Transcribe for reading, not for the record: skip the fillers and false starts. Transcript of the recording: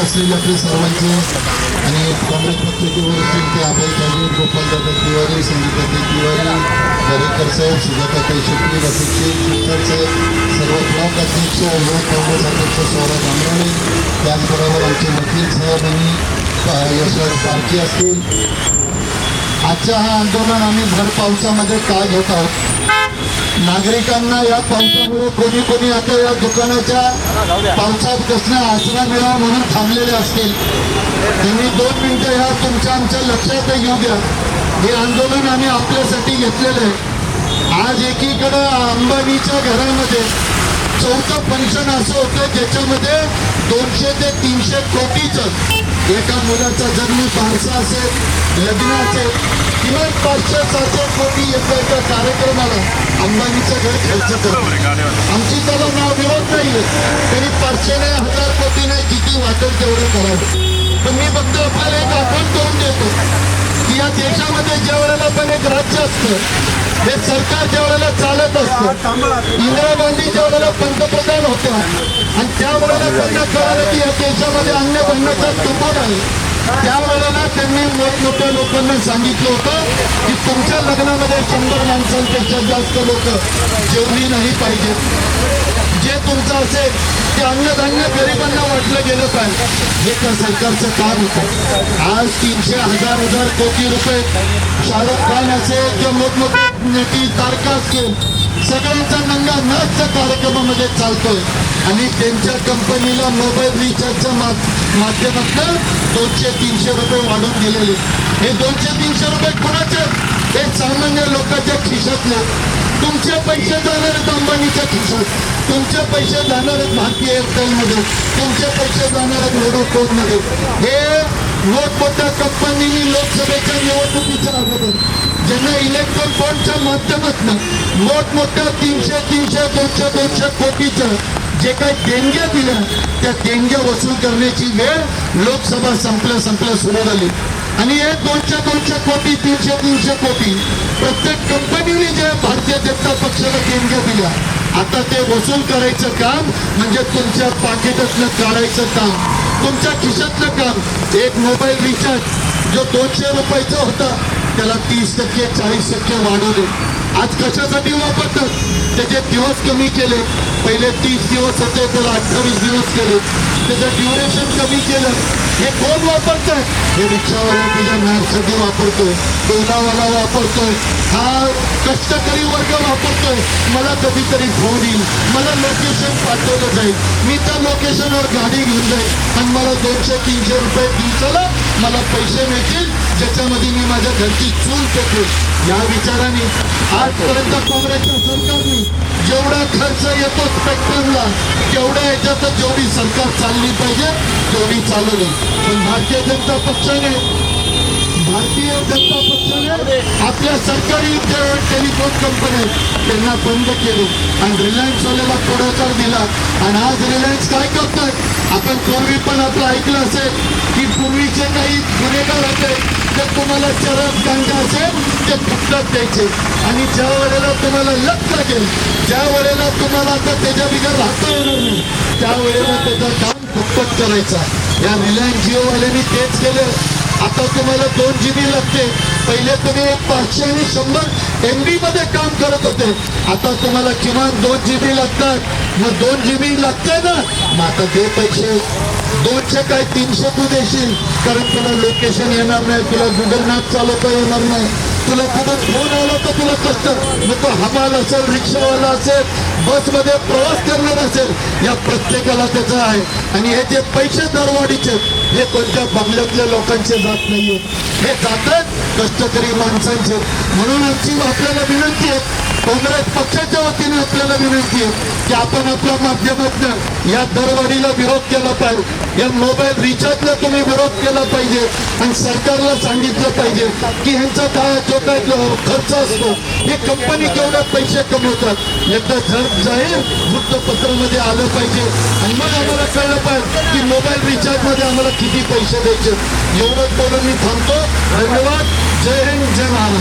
असलेले आपले सर्वांचे आणि काँग्रेस पक्षाचे वरिष्ठ ते अभय पाटील, गोपालदादा तिवारी, संगीताताई तिवारी, दरेकर साहेब, सुजाताताई शेट्टी, रफिक शेख साहेब, सर्व ब्लॉक अध्यक्ष, युवक काँग्रेस अध्यक्ष सौरभ आमराणे, त्याचबरोबर आमचे वकील साहेब आणि यशवंत पारखी असतील. आजच्या हा आंदोलन आम्ही भर पावसामध्ये का घेत आहोत? नागरिकांना या पावसामुळे कोणी आता या दुकानाच्या पावसात कसं आसरा मिळावा म्हणून थांबलेले असतील. त्यांनी 2 मिनिटं या तुमच्या आमच्या लक्षात येऊ द्या. हे आंदोलन आम्ही आपल्यासाठी घेतलेलं आहे. आज एकीकडं अंबानीच्या घरामध्ये 4थं फंक्शन असं होतं ज्याच्यामध्ये 200 ते 300 कोटीचं एका मुलाचा जन्म बारसा असेल, लग्न असेल, किमान 500-600 कोटी एका कार्यक्रमाला अंबानीचं घर खर्च करतो. आमची त्याला नाव विरोध नाहीये. तरी 500 नाही, 1000 कोटी नाही, किती वाटेल तेवढं करावं. पण मी फक्त आपल्याला एक आठवण करून देतो की या देशामध्ये ज्या वेळेला पण एक राज्य असतं, हे सरकार ज्या वेळेला चालत असतं, इंदिरा गांधी ज्या वेळेला पंतप्रधान होत्या आणि त्यावेळेला त्यांना कळालं की या देशामध्ये अन्नधान्याचा तुटवडा आहे, त्यावेळेला त्यांनी मोठमोठ्या लोकांना सांगितलं होतं की तुमच्या लग्नामध्ये 100 माणसांपेक्षा जास्त लोक जेवली नाही पाहिजे. जे तुमचं असेल ते अन्नधान्य गरिबांना वाटलं गेलं पाहिजे. हे त्या सरकारचं काम होतं. आज 300,000 कोटी रुपये शाहरुख खान असेल किंवा मोठमोठे नटी तारका असतील, सगळ्यांचा नंगा नाच त्या कार्यक्रमामध्ये चालतोय आणि त्यांच्या कंपनीला मोबाईल रिचार्जच्या माध्यमातून 200-300 रुपये वाढवून दिलेले. हे 200-300 रुपये कोणाचे? हे सामान्य लोकांच्या खिशातले. तुमचे पैसे जाणार आहेत अंबानीच्या खिशात, तुमचे पैसे जाणार आहेत भारतीय एअरटेलमध्ये, तुमचे पैसे जाणार आहेत व्होडाफोनमध्ये. हे मोठमोठ्या कंपनीनी लोकसभेच्या निवडणुकीच्या अगोदर ज्यांना इलेक्ट्रॉन बॉन्डच्या माध्यमातून मोठमोठ्या 300-200 कोटीचं जे काही देणग्या दिल्या, त्या देणग्या वसूल करण्याची वेळ लोकसभा संपल्या सुरू झाली. आणि हे 200 कोटी 300 कोटी प्रत्येक कंपनीने जे भारतीय जनता पक्षाला देणग्या दिल्या, आता ते वसूल करायचं काम म्हणजे तुमच्या पाकिटातलं काढायचं काम, तुमच्या खिशातलं काम. एक मोबाईल रिचार्ज जो 200 रुपयाचा होता त्याला 30% 40% वाढवले. आज कशासाठी वापरतात? त्याचे दिवस कमी केले. पहिले 30 दिवस होते, त्याला 28 दिवस केले. त्याचं ड्युरेशन कमी केलं. हे कोण वापरतोय? हे रिक्षावाला तुझ्या मॅपसाठी वापरतोय, टोलावाला वापरतोय, हा कष्टकरी वर्ग वापरतोय. मला कधीतरी फोन येईल, मला लोकेशन पाठवलं जाईल, मी त्या लोकेशनवर गाडी घेऊन जाईल आणि मला 200-300 रुपये दिवसाला मला पैसे मिळतील, ज्याच्यामध्ये मी माझ्या घरची चूल पेटेल. या विचाराने आजपर्यंत काँग्रेसच्या सरकारने जेवढा खर्च येतो स्पेक्ट्रमला, तेवढ्या याच्यात जेवढी सरकार चालली पाहिजे तेवढी चालवली. पण भारतीय जनता पक्षाने आपल्या सरकारी टेलिफोन कंपन्या त्यांना बंद केले आणि रिलायन्स वाल्याला पुढाकार दिला. आणि आज रिलायन्स काय करतोय? आपण पूर्वी पण आपलं ऐकलं असेल की पूर्वीचे काही गुन्हेगार होते, ते तुम्हाला चरस गांजा असेल ते फुकटात द्यायचे आणि ज्या वेळेला तुम्हाला लग लागेल, ज्या वेळेला तुम्हाला आता त्याच्या बिगर राहता येणार नाही, त्यावेळेला त्याचं काम फुकट करायचा. या रिलायन्स जिओवाल्यांनी तेच केलं. आता तुम्हाला 2 GB लागते. पहिले तुम्ही 500 आणि 100 MB मध्ये काम करत होते, आता तुम्हाला किमान 2 GB लागतात. मग 2 GB लागतंय ना, मग आता ते पैसे 200 काय 300 तू देशील, कारण तुला लोकेशन येणार नाही, तुला गुगल मॅप चालवता येणार नाही, तुला कुठं फोन आला तर तुला कष्ट. मग तो हमाल असेल, रिक्षावाला असेल, बसमध्ये प्रवास करणार असेल, या प्रत्येकाला त्याचं आहे. आणि हे जे पैसे दरवाढीचे हे कोणत्या बंगल्यातल्या लोकांचे जात नाहीये, हे जातात कष्टकरी माणसांचे. म्हणून आमची आपल्याला विनंती आहे, काँग्रेस पक्षाच्या वतीने आपल्याला विनंती आहे की आपण आपल्या माध्यमातून या दरवाढीला विरोध केला पाहिजे, या मोबाईल रिचार्जला तुम्ही विरोध केला पाहिजे आणि सरकारला सांगितलं पाहिजे की ह्यांचा काय जो काय खर्च असतो, हे कंपनी केवढे पैसे कमवतात, एकदा जाहीर वृत्तपत्रामध्ये आलं पाहिजे आणि मग आम्हाला कळलं पाहिजे की मोबाईल रिचार्जमध्ये आम्हाला किती पैसे द्यायचे. एवढंच बोलून मी थांबतो. धन्यवाद. जय हिंद, जय महाराष्ट्र.